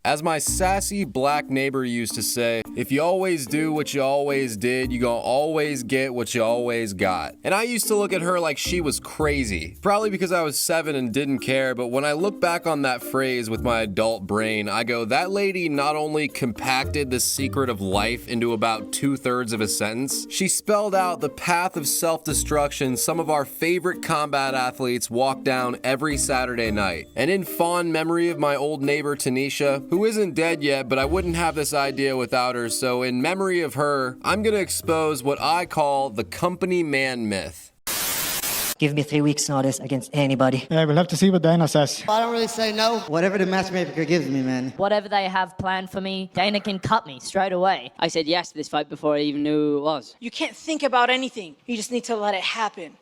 As my sassy black neighbor used to say, if you always do what you always did, you gonna always get what you always got. And I used to look at her like she was crazy. Probably because I was 7 and didn't care, but when I look back on that phrase with my adult brain, I go, that lady not only compacted the secret of life into about 2/3 of a sentence, she spelled out the path of self-destruction some of our favorite combat athletes walk down every Saturday night. And in fond memory of my old neighbor Tanisha, who isn't dead yet, but I wouldn't have this idea without her, so in memory of her, I'm gonna expose what I call the company man myth. Give me 3 weeks notice against anybody. Yeah, we'll have to see what Dana says. I don't really say no. Whatever the matchmaker gives me, man. Whatever they have planned for me, Dana can cut me straight away. I said yes to this fight before I even knew who it was. You can't think about anything. You just need to let it happen.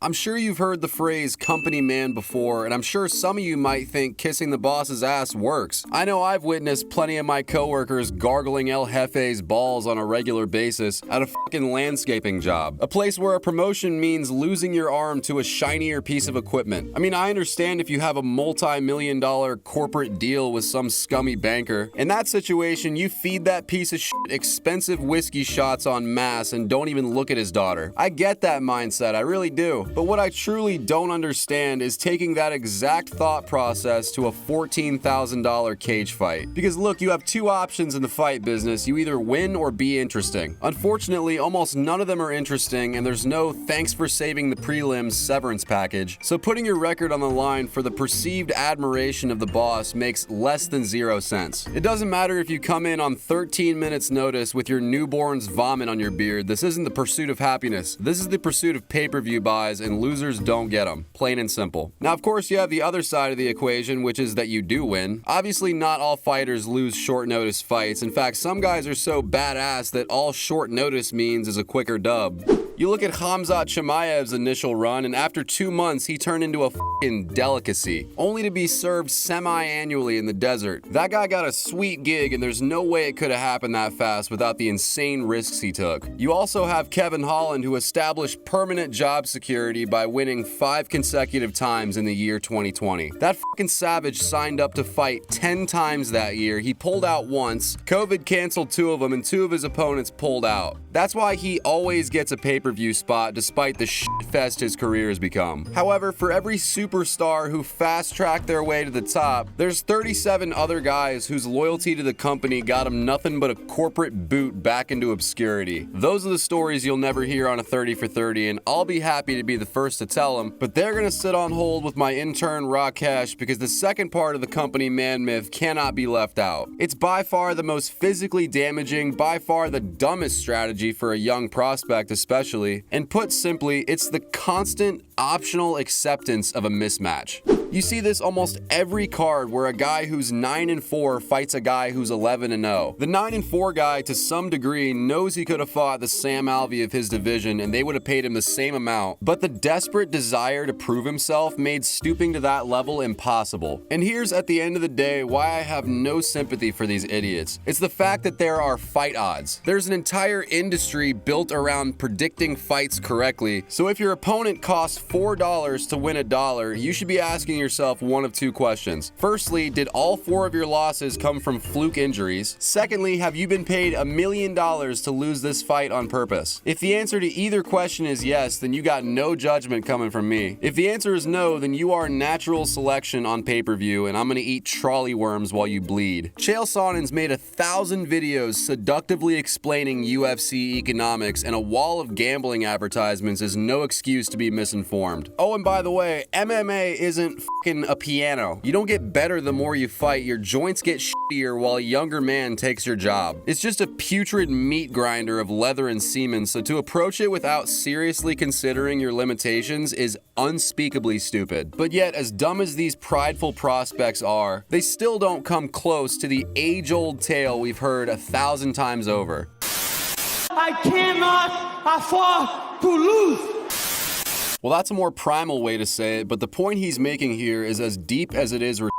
I'm sure you've heard the phrase company man before, and I'm sure some of you might think kissing the boss's ass works. I know I've witnessed plenty of my coworkers gargling El Jefe's balls on a regular basis at a fucking landscaping job. A place where a promotion means losing your arm to a shinier piece of equipment. I mean, I understand if you have a multi-million-dollar corporate deal with some scummy banker. In that situation, you feed that piece of shit expensive whiskey shots en masse and don't even look at his daughter. I get that mindset, I really do. But what I truly don't understand is taking that exact thought process to a $14,000 cage fight. Because look, you have two options in the fight business. You either win or be interesting. Unfortunately, almost none of them are interesting, and there's no thanks for saving the prelims severance package. So putting your record on the line for the perceived admiration of the boss makes less than 0 sense. It doesn't matter if you come in on 13 minutes notice with your newborn's vomit on your beard. This isn't the pursuit of happiness. This is the pursuit of pay-per-view buys, and losers don't get them. Plain and simple. Now, of course, you have the other side of the equation, which is that you do win. Obviously, not all fighters lose short notice fights. In fact, some guys are so badass that all short notice means is a quicker dub. You look at Khamzat Chimaev's initial run, and after 2 months, he turned into a fucking delicacy, only to be served semi-annually in the desert. That guy got a sweet gig, and there's no way it could have happened that fast without the insane risks he took. You also have Kevin Holland, who established permanent job security by winning 5 consecutive times in the year 2020. That fucking savage signed up to fight 10 times that year. He pulled out once, COVID canceled 2 of them, and 2 of his opponents pulled out. That's why he always gets a pay-per-view spot despite the shitfest his career has become. However, for every superstar who fast-tracked their way to the top, there's 37 other guys whose loyalty to the company got them nothing but a corporate boot back into obscurity. Those are the stories you'll never hear on a 30 for 30, and I'll be happy to be the first to tell them, but they're gonna sit on hold with my intern Rakesh because the second part of the company man myth cannot be left out. It's by far the most physically damaging, by far the dumbest strategy for a young prospect especially, and put simply, it's the constant optional acceptance of a mismatch. You see this almost every card where a guy who's 9-4 fights a guy who's 11-0. The 9-4 guy, to some degree, knows he could have fought the Sam Alvey of his division and they would have paid him the same amount, but the desperate desire to prove himself made stooping to that level impossible. And here's, at the end of the day, why I have no sympathy for these idiots. It's the fact that there are fight odds. There's an entire industry built around predicting fights correctly, so if your opponent costs $4 to win $1, you should be asking yourself one of 2 questions. Firstly, did all 4 of your losses come from fluke injuries? Secondly, have you been paid $1 million to lose this fight on purpose? If the answer to either question is yes, then you got no judgment coming from me. If the answer is no, then you are natural selection on pay-per-view, and I'm gonna eat trolley worms while you bleed. Chael Sonnen's made 1,000 videos seductively explaining UFC economics, and a wall of gambling advertisements is no excuse to be misinformed. Oh, and by the way, MMA isn't fucking a piano. You don't get better the more you fight, your joints get shittier while a younger man takes your job. It's just a putrid meat grinder of leather and semen, so to approach it without seriously considering your limitations is unspeakably stupid. But yet, as dumb as these prideful prospects are, they still don't come close to the age-old tale we've heard 1,000 times over. I cannot afford to lose. Well, that's a more primal way to say it, but the point he's making here is as deep as it is ridiculous.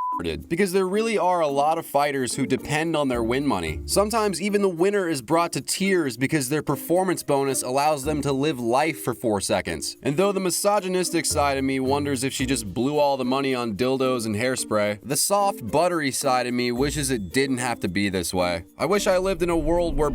because there really are a lot of fighters who depend on their win money. Sometimes even the winner is brought to tears because their performance bonus allows them to live life for 4 seconds. And though the misogynistic side of me wonders if she just blew all the money on dildos and hairspray, the soft, buttery side of me wishes it didn't have to be this way. I wish I lived in a world where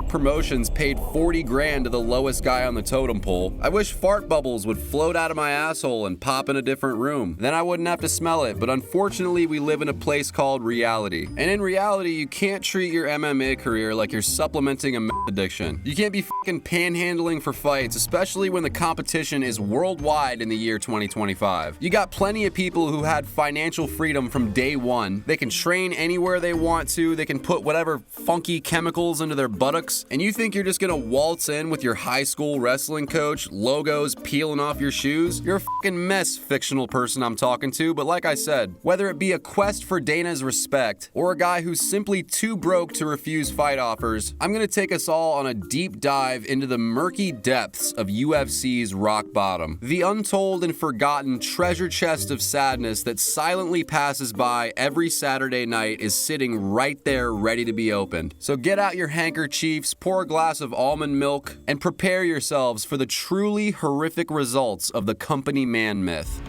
promotions paid 40 grand to the lowest guy on the totem pole. I wish fart bubbles would float out of my asshole and pop in a different room. Then I wouldn't have to smell it, but unfortunately we live in a place called reality. And in reality, you can't treat your MMA career like you're supplementing a meth addiction. You can't be fucking panhandling for fights, especially when the competition is worldwide in the year 2025. You got plenty of people who had financial freedom from day one. They can train anywhere they want to, they can put whatever funky chemicals into their buttocks, and you think you're just gonna waltz in with your high school wrestling coach, logos peeling off your shoes? You're a fucking mess, fictional person I'm talking to, but like I said, whether it be a quest for Dana's respect or a guy who's simply too broke to refuse fight offers, I'm gonna take us all on a deep dive into the murky depths of UFC's rock bottom. The untold and forgotten treasure chest of sadness that silently passes by every Saturday night is sitting right there ready to be opened. So get out your handkerchiefs, pour a glass of almond milk, and prepare yourselves for the truly horrific results of the company man myth.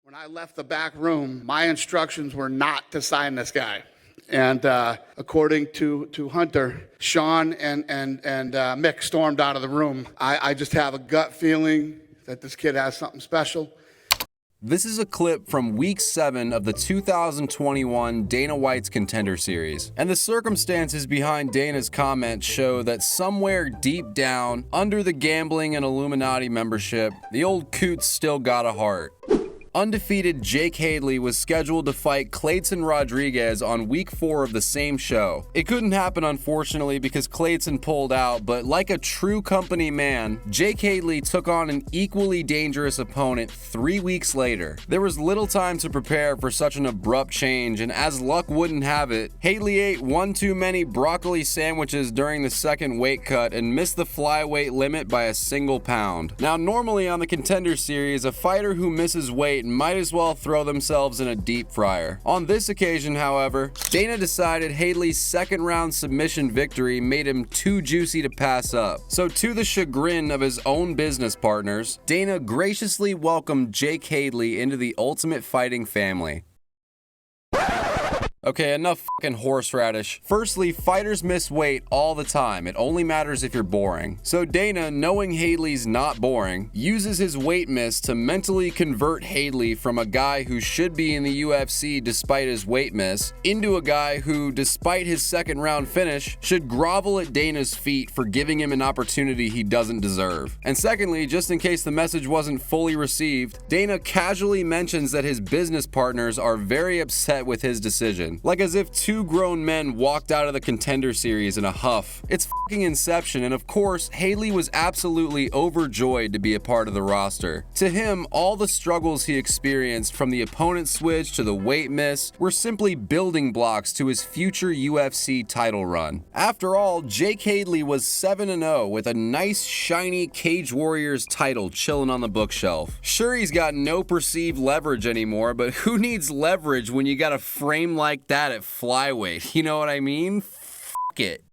When I left the back room, my instructions were not to sign this guy. And according to Hunter, Sean and Mick stormed out of the room. I just have a gut feeling that this kid has something special. This is a clip from week 7 of the 2021 Dana White's Contender Series. And the circumstances behind Dana's comments show that somewhere deep down, under the gambling and Illuminati membership, the old coot's still got a heart. Undefeated Jake Hadley was scheduled to fight Clayton Rodriguez on week 4 of the same show. It couldn't happen, unfortunately, because Clayton pulled out, but like a true company man, Jake Hadley took on an equally dangerous opponent 3 weeks later. There was little time to prepare for such an abrupt change, and as luck wouldn't have it, Hadley ate one too many broccoli sandwiches during the second weight cut and missed the flyweight limit by a single pound. Now, normally on the Contender Series, a fighter who misses weight might as well throw themselves in a deep fryer. On this occasion, however, Dana decided Hadley's second round submission victory made him too juicy to pass up. So to the chagrin of his own business partners, Dana graciously welcomed Jake Hadley into the Ultimate Fighting family. Okay, enough fucking horseradish. Firstly, fighters miss weight all the time. It only matters if you're boring. So Dana, knowing Hadley's not boring, uses his weight miss to mentally convert Hadley from a guy who should be in the UFC despite his weight miss, into a guy who, despite his second round finish, should grovel at Dana's feet for giving him an opportunity he doesn't deserve. And secondly, just in case the message wasn't fully received, Dana casually mentions that his business partners are very upset with his decision. Like as if two grown men walked out of the Contender Series in a huff. It's fucking Inception, and of course, Hadley was absolutely overjoyed to be a part of the roster. To him, all the struggles he experienced, from the opponent switch to the weight miss, were simply building blocks to his future UFC title run. After all, Jake Hadley was 7-0 with a nice, shiny Cage Warriors title chilling on the bookshelf. Sure, he's got no perceived leverage anymore, but who needs leverage when you got a frame like that at flyweight? You know what I mean? Fuck it.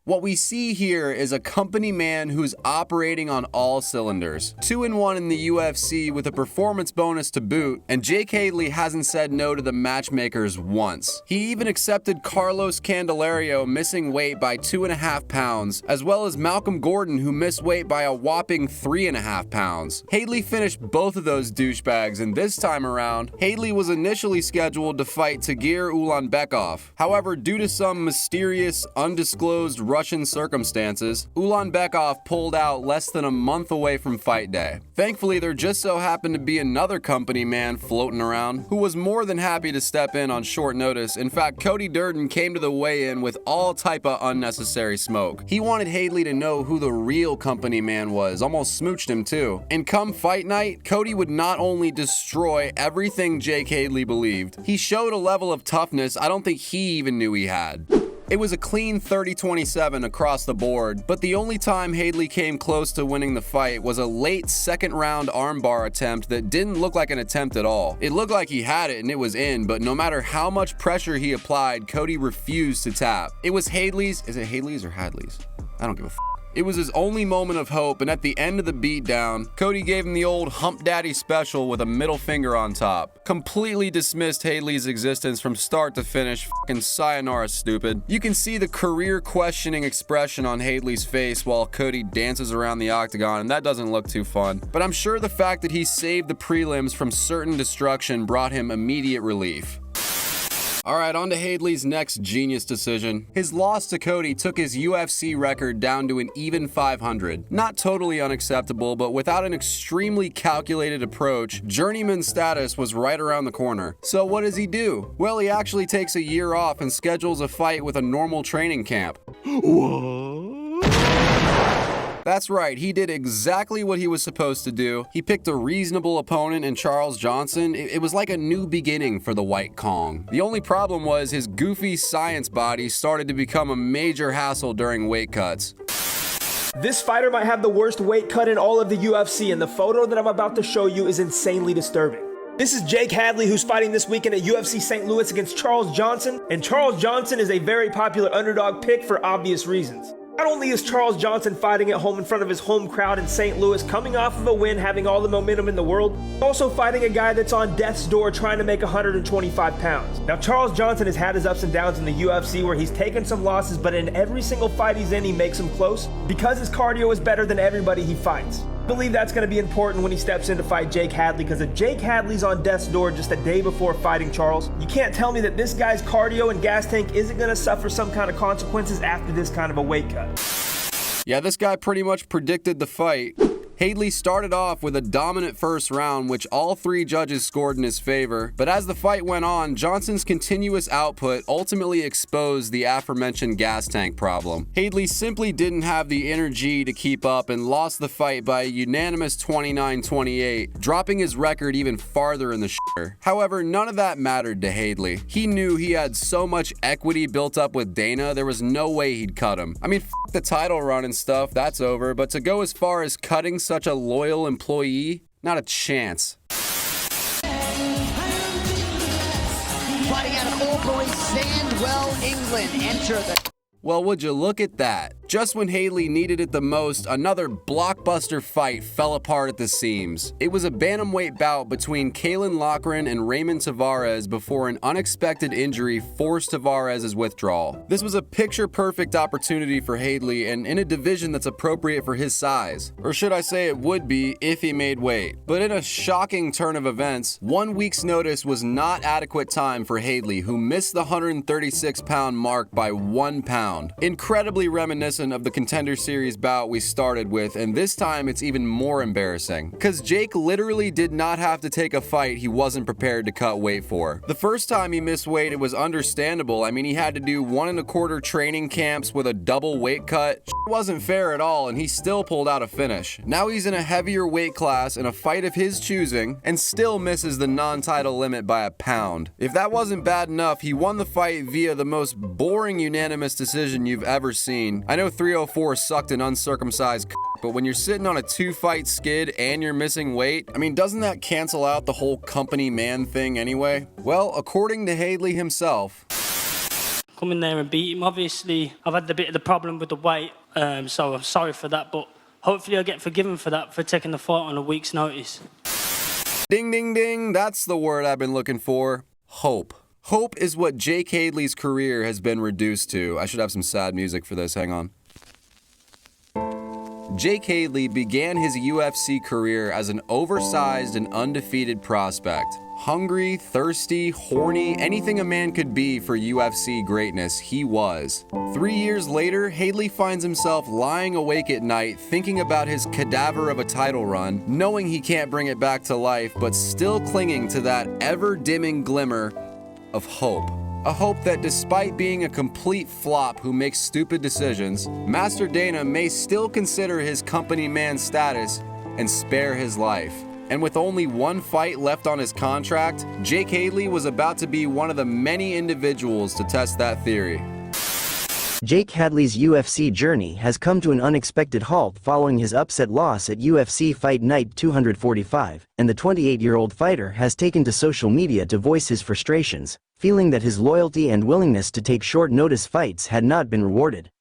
What we see here is a company man who's operating on all cylinders. 2-1 in the UFC with a performance bonus to boot, and Jake Hadley hasn't said no to the matchmakers once. He even accepted Carlos Candelario missing weight by 2.5 pounds, as well as Malcolm Gordon, who missed weight by a whopping 3.5 pounds. Hadley finished both of those douchebags, and this time around, Hadley was initially scheduled to fight Tagir Ulanbekov. However, due to some mysterious, undisclosed Russian Russian circumstances, Ulanbekov pulled out less than a month away from fight day. Thankfully, there just so happened to be another company man floating around who was more than happy to step in on short notice. In fact, Cody Durden came to the weigh-in with all type of unnecessary smoke. He wanted Hadley to know who the real company man was, almost smooched him too. And come fight night, Cody would not only destroy everything Jake Hadley believed, he showed a level of toughness I don't think he even knew he had. It was a clean 30-27 across the board, but the only time Hadley came close to winning the fight was a late second round armbar attempt that didn't look like an attempt at all. It looked like he had it and it was in, but no matter how much pressure he applied, Cody refused to tap. It was Hadley's, is it Hadley's or Hadley's? I don't give a f. It was his only moment of hope, and at the end of the beatdown, Cody gave him the old hump daddy special with a middle finger on top. Completely dismissed Hadley's existence from start to finish. Fucking sayonara, stupid. You can see the career questioning expression on Hadley's face while Cody dances around the octagon, and that doesn't look too fun. But I'm sure the fact that he saved the prelims from certain destruction brought him immediate relief. Alright, on to Hadley's next genius decision. His loss to Cody took his UFC record down to an even 500. Not totally unacceptable, but without an extremely calculated approach, journeyman status was right around the corner. So what does he do? Well, he actually takes a year off and schedules a fight with a normal training camp. That's right, he did exactly what he was supposed to do. He picked a reasonable opponent in Charles Johnson. It was like a new beginning for the White Kong. The only problem was his goofy science body started to become a major hassle during weight cuts. This fighter might have the worst weight cut in all of the UFC, and the photo that I'm about to show you is insanely disturbing. This is Jake Hadley, who's fighting this weekend at UFC St. Louis against Charles Johnson, and Charles Johnson is a very popular underdog pick for obvious reasons. Not only is Charles Johnson fighting at home in front of his home crowd in St. Louis, coming off of a win, having all the momentum in the world, also fighting a guy that's on death's door trying to make 125 pounds. Now, Charles Johnson has had his ups and downs in the UFC where he's taken some losses, but in every single fight he's in, he makes them close because his cardio is better than everybody he fights. I believe that's going to be important when he steps in to fight Jake Hadley, because if Jake Hadley's on death's door just a day before fighting Charles, you can't tell me that this guy's cardio and gas tank isn't going to suffer some kind of consequences after this kind of a weight cut. Yeah, this guy pretty much predicted the fight. Hadley started off with a dominant first round, which all three judges scored in his favor. But as the fight went on, Johnson's continuous output ultimately exposed the aforementioned gas tank problem. Hadley simply didn't have the energy to keep up and lost the fight by a unanimous 29-28, dropping his record even farther in the shitter. However, none of that mattered to Hadley. He knew he had so much equity built up with Dana, there was no way he'd cut him. I mean, the title run and stuff, that's over, but to go as far as cutting such a loyal employee, not a chance. Fighting out of Old Boys, Sandwell, England. Enter the... Well, would you look at that? Just when Hadley needed it the most, another blockbuster fight fell apart at the seams. It was a bantamweight bout between Kalen Loughran and Raymond Tavares before an unexpected injury forced Tavares' withdrawal. This was a picture-perfect opportunity for Hadley and in a division that's appropriate for his size. Or should I say it would be if he made weight. But in a shocking turn of events, 1 week's notice was not adequate time for Hadley, who missed the 136-pound mark by 1 pound. Incredibly reminiscent of the Contender Series bout we started with, and this time it's even more embarrassing. Because Jake literally did not have to take a fight he wasn't prepared to cut weight for. The first time he missed weight, it was understandable. I mean, he had to do 1 1/4 training camps with a double weight cut. It wasn't fair at all, and he still pulled out a finish. Now he's in a heavier weight class in a fight of his choosing, and still misses the non-title limit by a pound. If that wasn't bad enough, he won the fight via the most boring unanimous decision you've ever seen. I know 304 sucked an uncircumcised but when you're sitting on a 2-fight skid and you're missing weight, I mean, doesn't that cancel out the whole company man thing anyway? Well, according to Hadley himself, come in there and beat him. Obviously, I've had a bit of the problem with the weight, so I'm sorry for that, but hopefully I'll get forgiven for that, for taking the fight on a week's notice. Ding, ding, ding, that's the word I've been looking for. Hope. Hope is what Jake Hadley's career has been reduced to. I should have some sad music for this, hang on. Jake Hadley began his UFC career as an oversized and undefeated prospect. Hungry, thirsty, horny, anything a man could be for UFC greatness, he was. 3 years later, Hadley finds himself lying awake at night thinking about his cadaver of a title run, knowing he can't bring it back to life, but still clinging to that ever-dimming glimmer of hope. A hope that despite being a complete flop who makes stupid decisions, Master Dana may still consider his company man status and spare his life. And with only one fight left on his contract, Jake Hadley was about to be one of the many individuals to test that theory. Jake Hadley's UFC journey has come to an unexpected halt following his upset loss at UFC Fight Night 245, and the 28-year-old fighter has taken to social media to voice his frustrations, feeling that his loyalty and willingness to take short-notice fights had not been rewarded.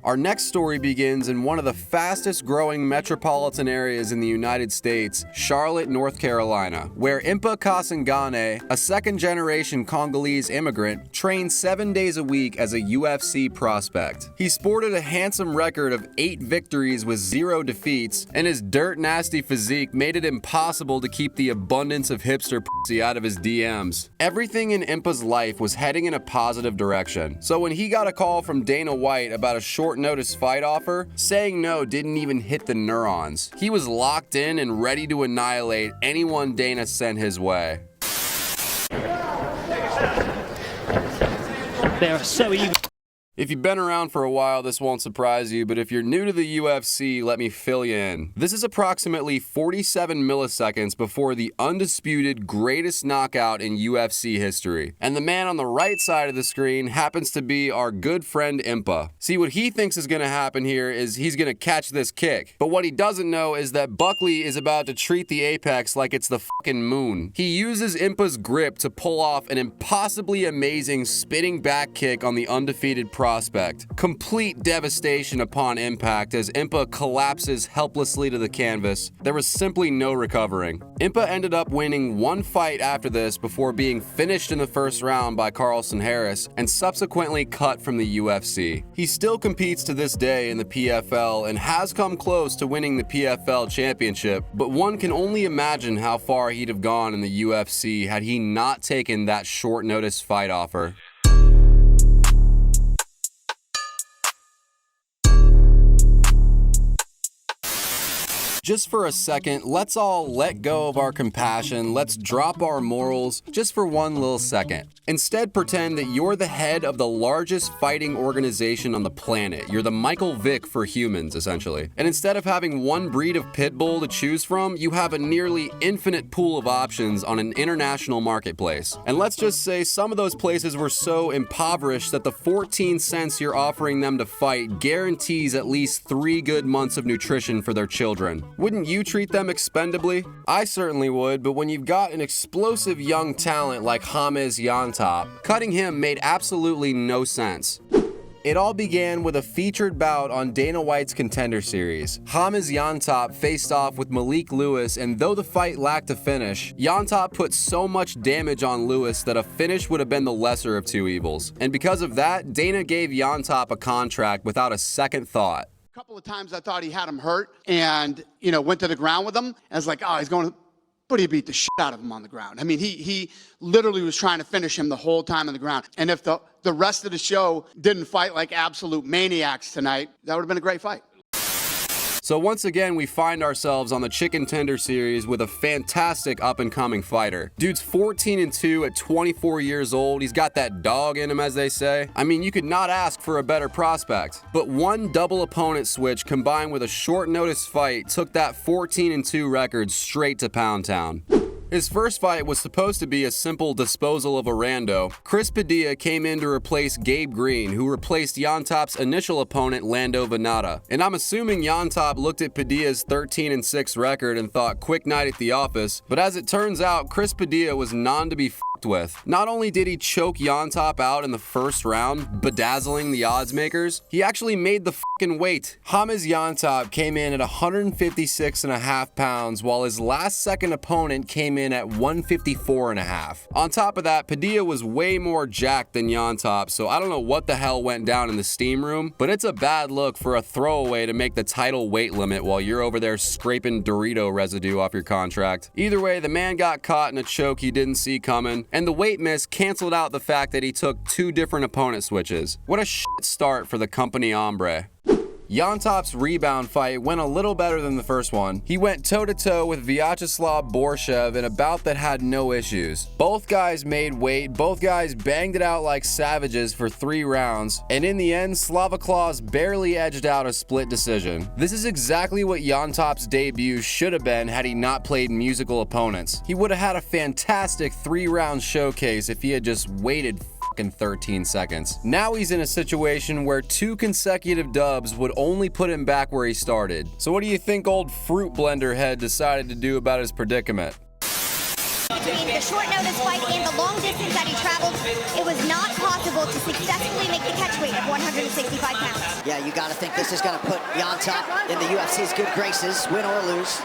Our next story begins in one of the fastest growing metropolitan areas in the United States, Charlotte, North Carolina, where Impa Kasanganay, a second-generation Congolese immigrant, trained 7 days a week as a UFC prospect. He sported a handsome record of 8 victories with 0 defeats, and his dirt-nasty physique made it impossible to keep the abundance of hipster pussy out of his DMs. Everything in Impa's life was heading in a positive direction, so when he got a call from Dana White about a short-notice fight offer, saying no didn't even hit the neurons. He was locked in and ready to annihilate anyone Dana sent his way. They are so evil. If you've been around for a while, this won't surprise you, but if you're new to the UFC, let me fill you in. This is approximately 47 milliseconds before the undisputed greatest knockout in UFC history. And the man on the right side of the screen happens to be our good friend Impa. See, what he thinks is going to happen here is he's going to catch this kick. But what he doesn't know is that Buckley is about to treat the apex like it's the fucking moon. He uses Impa's grip to pull off an impossibly amazing spinning back kick on the undefeated prospect. Complete devastation upon impact as Impa collapses helplessly to the canvas. There was simply no recovering. Impa ended up winning one fight after this before being finished in the first round by Carlson Harris and subsequently cut from the UFC. He still competes to this day in the PFL and has come close to winning the PFL championship, but one can only imagine how far he'd have gone in the UFC had he not taken that short notice fight offer. Just for a second, let's all let go of our compassion, let's drop our morals, just for one little second. Instead, pretend that you're the head of the largest fighting organization on the planet. You're the Michael Vick for humans, essentially. And instead of having one breed of pit bull to choose from, you have a nearly infinite pool of options on an international marketplace. And let's just say some of those places were so impoverished that the 14 cents you're offering them to fight guarantees at least 3 good months of nutrition for their children. Wouldn't you treat them expendably? I certainly would, but when you've got an explosive young talent like Llontop, cutting him made absolutely no sense. It all began with a featured bout on Dana White's Contender Series. Llontop faced off with Malik Lewis, and though the fight lacked a finish, Llontop put so much damage on Lewis that a finish would have been the lesser of two evils. And because of that, Dana gave Llontop a contract without a second thought. A couple of times I thought he had him hurt and, went to the ground with him. I was like, oh, he's going to, but he beat the shit out of him on the ground. I mean, he literally was trying to finish him the whole time on the ground. And if the rest of the show didn't fight like absolute maniacs tonight, that would have been a great fight. So once again, we find ourselves on the Chicken Tender Series with a fantastic up-and-coming fighter. Dude's 14-2 at 24 years old. He's got that dog in him, as they say. I mean, you could not ask for a better prospect. But one double opponent switch combined with a short notice fight took that 14-2 record straight to Pound Town. His first fight was supposed to be a simple disposal of a rando. Chris Padilla came in to replace Gabe Green, who replaced Llontop's initial opponent, Lando Venata. And I'm assuming Llontop looked at Padilla's 13-6 record and thought, quick night at the office. But as it turns out, Chris Padilla was non to be with. Not only did he choke Llontop out in the first round, bedazzling the odds makers, he actually made the fucking weight. James Llontop came in at 156.5 pounds, while his last second opponent came in at 154.5. On top of that, Padilla was way more jacked than Llontop, so I don't know what the hell went down in the steam room, but it's a bad look for a throwaway to make the title weight limit while you're over there scraping Dorito residue off your contract. Either way, the man got caught in a choke he didn't see coming, and the weight miss canceled out the fact that he took 2 different opponent switches. What a shit start for the company hombre. Llontop's rebound fight went a little better than the first one. He went toe-to-toe with Vyacheslav Borshev in a bout that had no issues. Both guys made weight, both guys banged it out like savages for 3 rounds, and in the end, Slavaklaus barely edged out a split decision. This is exactly what Llontop's debut should have been had he not played musical opponents. He would have had a fantastic 3-round showcase if he had just waited 13 seconds. Now he's in a situation where 2 consecutive dubs would only put him back where he started. So what do you think old fruit blender head decided to do about his predicament? Between the short notice fight and the long distance that he traveled, it was not possible to successfully make the catch weight of 165 pounds. Yeah, you got to think this is going to put Llontop in the UFC's good graces, win or lose.